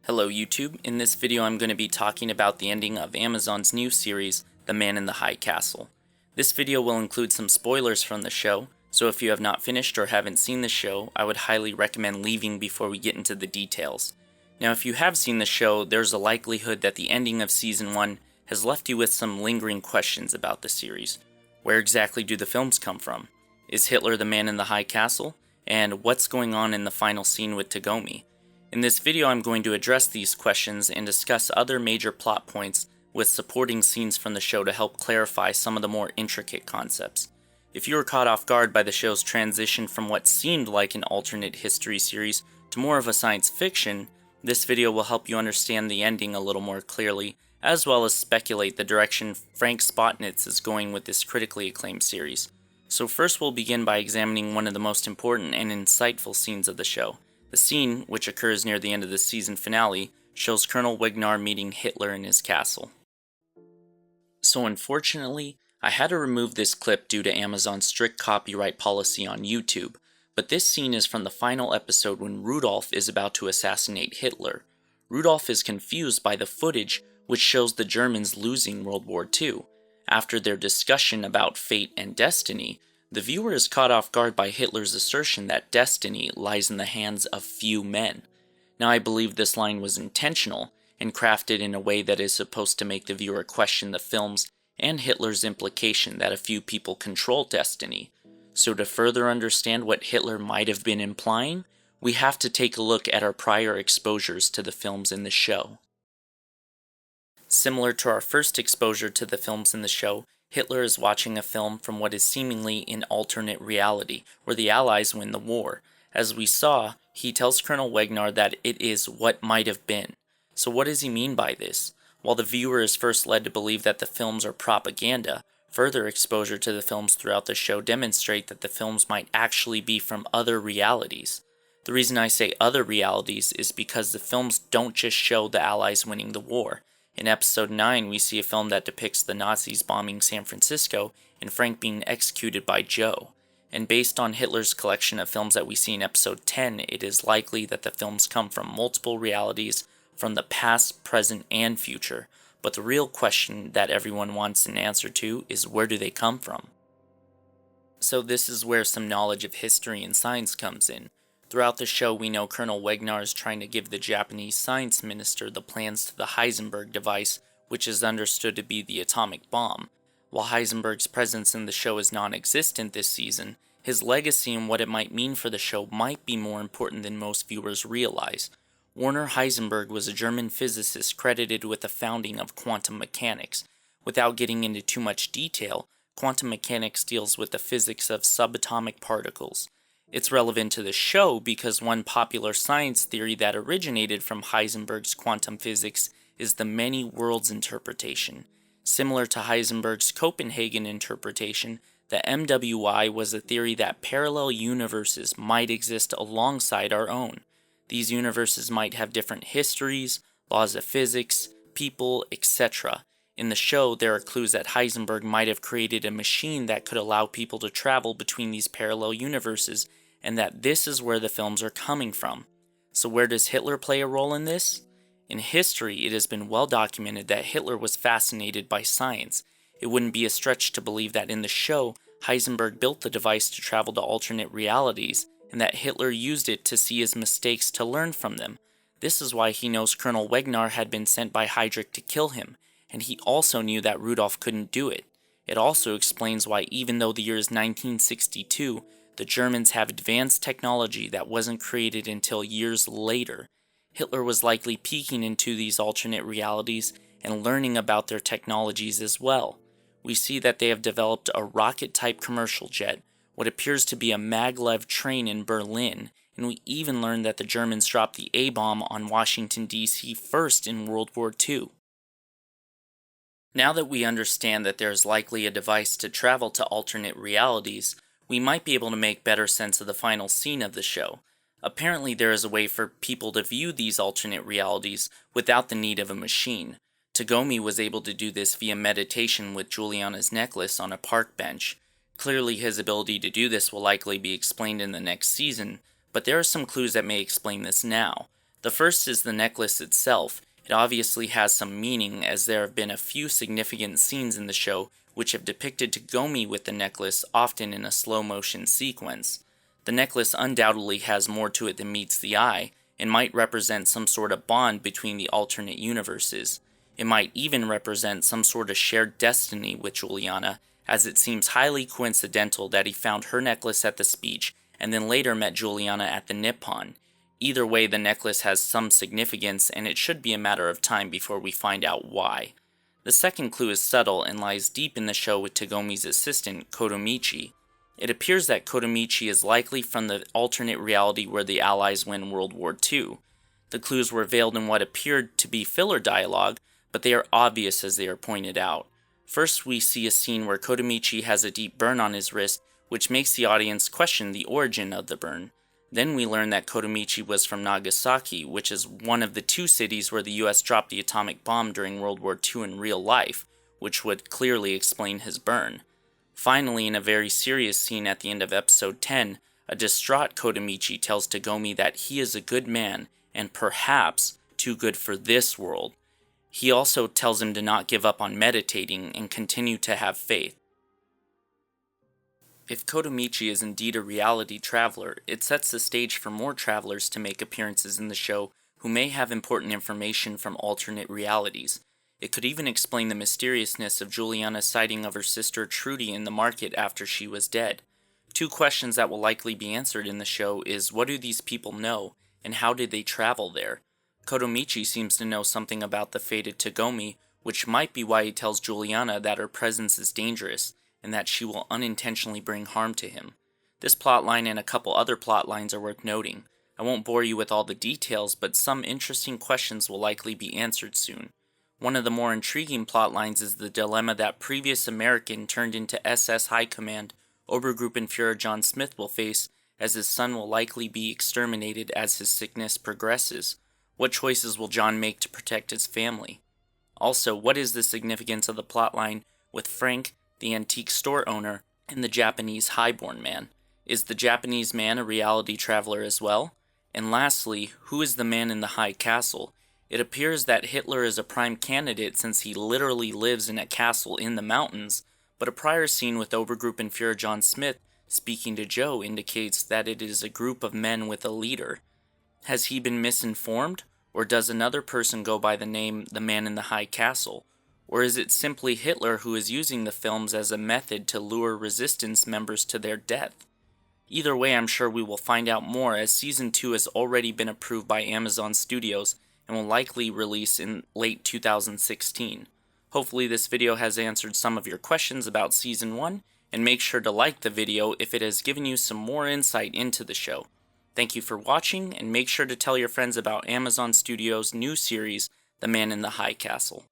Hello YouTube, in this video I'm going to be talking about the ending of Amazon's new series, The Man in the High Castle. This video will include some spoilers from the show, so if you have not finished or haven't seen the show, I would highly recommend leaving before we get into the details. Now if you have seen the show, there's a likelihood that the ending of Season 1 has left you with some lingering questions about the series. Where exactly do the films come from? Is Hitler the man in the high castle? And what's going on in the final scene with Tagomi? In this video I'm going to address these questions and discuss other major plot points with supporting scenes from the show to help clarify some of the more intricate concepts. If you were caught off guard by the show's transition from what seemed like an alternate history series to more of a science fiction, this video will help you understand the ending a little more clearly, as well as speculate the direction Frank Spotnitz is going with this critically acclaimed series. So first we'll begin by examining one of the most important and insightful scenes of the show. The scene, which occurs near the end of the season finale, shows Colonel Wignar meeting Hitler in his castle. So unfortunately, I had to remove this clip due to Amazon's strict copyright policy on YouTube, but this scene is from the final episode when Rudolph is about to assassinate Hitler. Rudolph is confused by the footage which shows the Germans losing World War II. After their discussion about fate and destiny, the viewer is caught off guard by Hitler's assertion that destiny lies in the hands of few men. Now I believe this line was intentional and crafted in a way that is supposed to make the viewer question the films and Hitler's implication that a few people control destiny. So to further understand what Hitler might have been implying, we have to take a look at our prior exposures to the films in the show. Similar to our first exposure to the films in the show, Hitler is watching a film from what is seemingly an alternate reality, where the Allies win the war. As we saw, he tells Colonel Wignar that it is what might have been. So what does he mean by this? While the viewer is first led to believe that the films are propaganda, further exposure to the films throughout the show demonstrate that the films might actually be from other realities. The reason I say other realities is because the films don't just show the Allies winning the war. In episode 9, we see a film that depicts the Nazis bombing San Francisco and Frank being executed by Joe. And based on Hitler's collection of films that we see in episode 10, it is likely that the films come from multiple realities from the past, present, and future. But the real question that everyone wants an answer to is, where do they come from? So this is where some knowledge of history and science comes in. Throughout the show, we know Colonel Wignar is trying to give the Japanese science minister the plans to the Heisenberg device, which is understood to be the atomic bomb. While Heisenberg's presence in the show is non-existent this season, his legacy and what it might mean for the show might be more important than most viewers realize. Werner Heisenberg was a German physicist credited with the founding of quantum mechanics. Without getting into too much detail, quantum mechanics deals with the physics of subatomic particles. It's relevant to the show because one popular science theory that originated from Heisenberg's quantum physics is the many worlds interpretation. Similar to Heisenberg's Copenhagen interpretation, the MWI was a theory that parallel universes might exist alongside our own. These universes might have different histories, laws of physics, people, etc. In the show, there are clues that Heisenberg might have created a machine that could allow people to travel between these parallel universes, and that this is where the films are coming from. So where does Hitler play a role in this? In history, it has been well documented that Hitler was fascinated by science. It wouldn't be a stretch to believe that in the show, Heisenberg built the device to travel to alternate realities, and that Hitler used it to see his mistakes to learn from them. This is why he knows Colonel Wignar had been sent by Heydrich to kill him, and he also knew that Rudolph couldn't do it. It also explains why, even though the year is 1962, the Germans have advanced technology that wasn't created until years later. Hitler was likely peeking into these alternate realities and learning about their technologies as well. We see that they have developed a rocket-type commercial jet, what appears to be a maglev train in Berlin, and we even learn that the Germans dropped the A-bomb on Washington, D.C. first in World War II. Now that we understand that there is likely a device to travel to alternate realities, we might be able to make better sense of the final scene of the show. Apparently there is a way for people to view these alternate realities without the need of a machine. Tagomi was able to do this via meditation with Juliana's necklace on a park bench. Clearly his ability to do this will likely be explained in the next season, but there are some clues that may explain this now. The first is the necklace itself. It obviously has some meaning, as there have been a few significant scenes in the show which have depicted Tagomi with the necklace, often in a slow motion sequence. The necklace undoubtedly has more to it than meets the eye, and might represent some sort of bond between the alternate universes. It might even represent some sort of shared destiny with Juliana, as it seems highly coincidental that he found her necklace at the speech and then later met Juliana at the Nippon. Either way, the necklace has some significance, and it should be a matter of time before we find out why. The second clue is subtle and lies deep in the show with Tagomi's assistant, Kotomichi. It appears that Kotomichi is likely from the alternate reality where the Allies win World War II. The clues were veiled in what appeared to be filler dialogue, but they are obvious as they are pointed out. First, we see a scene where Kotomichi has a deep burn on his wrist, which makes the audience question the origin of the burn. Then we learn that Kotomichi was from Nagasaki, which is one of the two cities where the US dropped the atomic bomb during World War II in real life, which would clearly explain his burn. Finally, in a very serious scene at the end of episode 10, a distraught Kotomichi tells Tagomi that he is a good man, and perhaps too good for this world. He also tells him to not give up on meditating and continue to have faith. If Kotomichi is indeed a reality traveler, it sets the stage for more travelers to make appearances in the show who may have important information from alternate realities. It could even explain the mysteriousness of Juliana's sighting of her sister Trudy in the market after she was dead. Two questions that will likely be answered in the show is, what do these people know, and how did they travel there? Kotomichi seems to know something about the fated Tagomi, which might be why he tells Juliana that her presence is dangerous, and that she will unintentionally bring harm to him. This plotline and a couple other plotlines are worth noting. I won't bore you with all the details, but some interesting questions will likely be answered soon. One of the more intriguing plotlines is the dilemma that previous American turned into SS High Command Obergruppenführer John Smith will face, as his son will likely be exterminated as his sickness progresses. What choices will John make to protect his family? Also, what is the significance of the plotline with Frank, the antique store owner, and the Japanese highborn man? Is the Japanese man a reality traveler as well? And lastly, who is the man in the high castle? It appears that Hitler is a prime candidate since he literally lives in a castle in the mountains, but a prior scene with Obergruppenführer John Smith speaking to Joe indicates that it is a group of men with a leader. Has he been misinformed, or does another person go by the name the man in the high castle? Or is it simply Hitler who is using the films as a method to lure resistance members to their death? Either way, I'm sure we will find out more, as Season 2 has already been approved by Amazon Studios and will likely release in late 2016. Hopefully this video has answered some of your questions about Season 1, and make sure to like the video if it has given you some more insight into the show. Thank you for watching, and make sure to tell your friends about Amazon Studios' new series, The Man in the High Castle.